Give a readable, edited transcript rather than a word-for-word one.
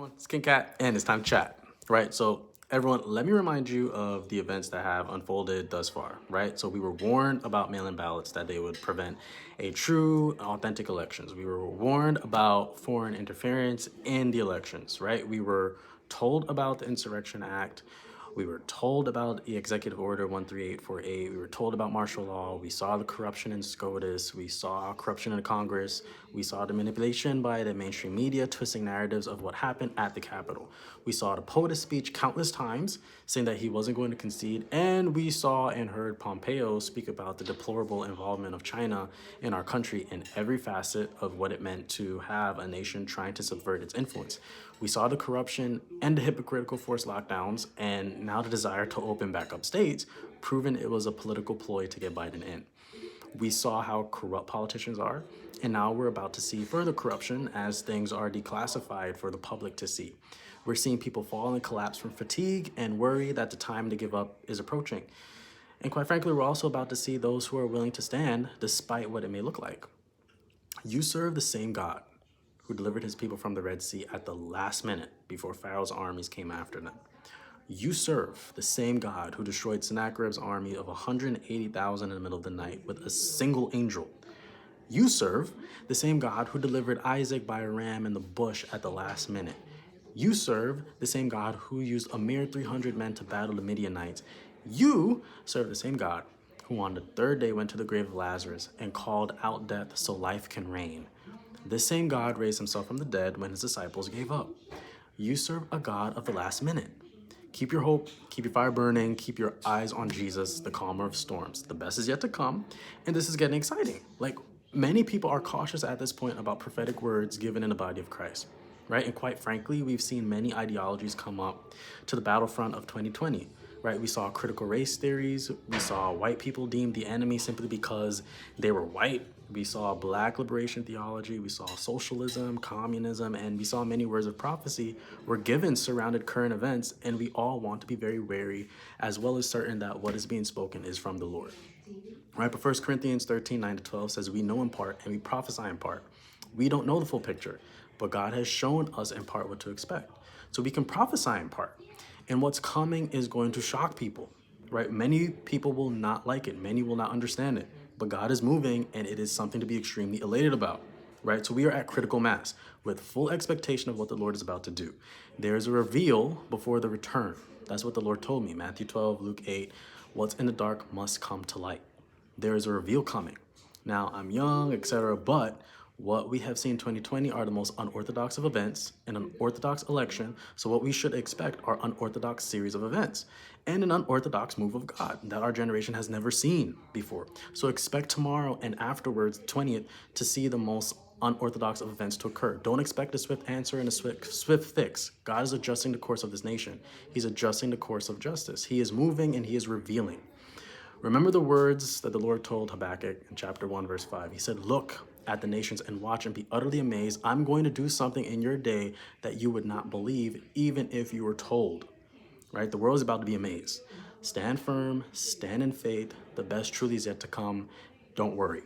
everyone, it's KingKat, and it's time to chat, right? So, everyone, let me remind you of the events that have unfolded thus far, right? So, we were warned about mail in ballots that they would prevent a true, authentic elections. We were warned about foreign interference in the elections, right? We were told about the Insurrection Act. We were told about the Executive Order 13848. We were told about martial law. We saw the corruption in SCOTUS. We saw corruption in Congress. We saw the manipulation by the mainstream media, twisting narratives of what happened at the Capitol. We saw the POTUS speech countless times, saying that he wasn't going to concede. And we saw and heard Pompeo speak about the deplorable involvement of China in our country in every facet of what it meant to have a nation trying to subvert its influence. We saw the corruption and the hypocritical forced lockdowns, and now the desire to open back up states, proven it was a political ploy to get Biden in. We saw how corrupt politicians are, and now we're about to see further corruption as things are declassified for the public to see. We're seeing people fall and collapse from fatigue and worry that the time to give up is approaching. And quite frankly, we're also about to see those who are willing to stand despite what it may look like. You serve the same God who delivered his people from the Red Sea at the last minute before Pharaoh's armies came after them. You serve the same God who destroyed Sennacherib's army of 180,000 in the middle of the night with a single angel. You serve the same God who delivered Isaac by a ram in the bush at the last minute. You serve the same God who used a mere 300 men to battle the Midianites. You serve the same God who on the third day went to the grave of Lazarus and called out death so life can reign. This same God raised himself from the dead when his disciples gave up. You serve a God of the last minute. Keep your hope, keep your fire burning, keep your eyes on Jesus, the calmer of storms. The best is yet to come, and this is getting exciting. Many people are cautious at this point about prophetic words given in the body of Christ, right? And quite frankly, we've seen many ideologies come up to the battlefront of 2020, right? We saw critical race theories. We saw white people deemed the enemy simply because they were white. We saw black liberation theology. We saw socialism, communism, and we saw many words of prophecy were given surrounded current events, and we all want to be very wary as well as certain that what is being spoken is from the Lord. Right, but 1 Corinthians 13, 9-12 says, we know in part and we prophesy in part. We don't know the full picture, but God has shown us in part what to expect. So we can prophesy in part. And what's coming is going to shock people, right? Many people will not like it. Many will not understand it. But God is moving, and it is something to be extremely elated about, right? So we are at critical mass with full expectation of what the Lord is about to do. There's a reveal before the return. That's what the Lord told me. Matthew 12, Luke 8, what's in the dark must come to light. There is a reveal coming. Now, I'm young, etc., but what we have seen in 2020 are the most unorthodox of events, an unorthodox election. So what we should expect are unorthodox series of events and an unorthodox move of God that our generation has never seen before. So expect tomorrow and afterwards, 20th, to see the most unorthodox of events to occur. Don't expect a swift answer and a swift fix. God is adjusting the course of this nation. He's adjusting the course of justice. He is moving and he is revealing. Remember the words that the Lord told Habakkuk in chapter 1, verse 5. He said, look at the nations and watch and be utterly amazed. I'm going to do something in your day that you would not believe, even if you were told. Right? The world is about to be amazed. Stand firm, stand in faith. The best truly is yet to come. Don't worry.